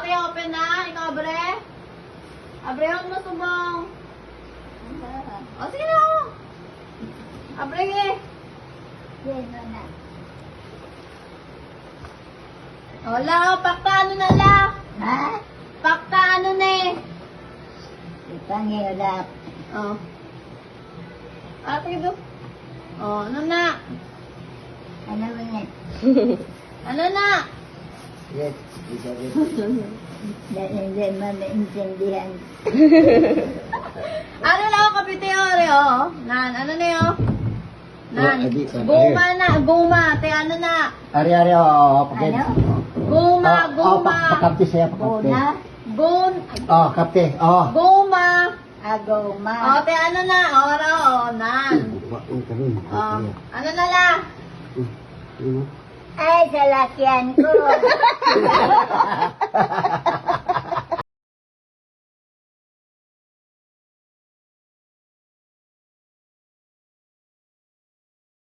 Ari, open na. Ikaw, abre. Abre, huwag mo subong. O, sige na ako. Abre, wala, pakta ano na la. Ha? Pakta ano na eh. Ipangilap. Oh. Ate ito. Oh, ano na? Ano mo yan? Ano na? Yes. Dahil hindi mo naintindihan. Ano na ako, kapiteore, oh. Nan, ano na yun? Nan, Oh, adi, san, guma na, guma. Te, ano na? Ari-ari, oh, kapte. Ano? Guma, Oh, guma. pakapte siya, pakapte. Una? Gun, Oh, kapte, oh. guma. Agoma. Oh, te, ano na? Ora, oh, nan. Oh, ano na la? Ay, sa lakyan ko.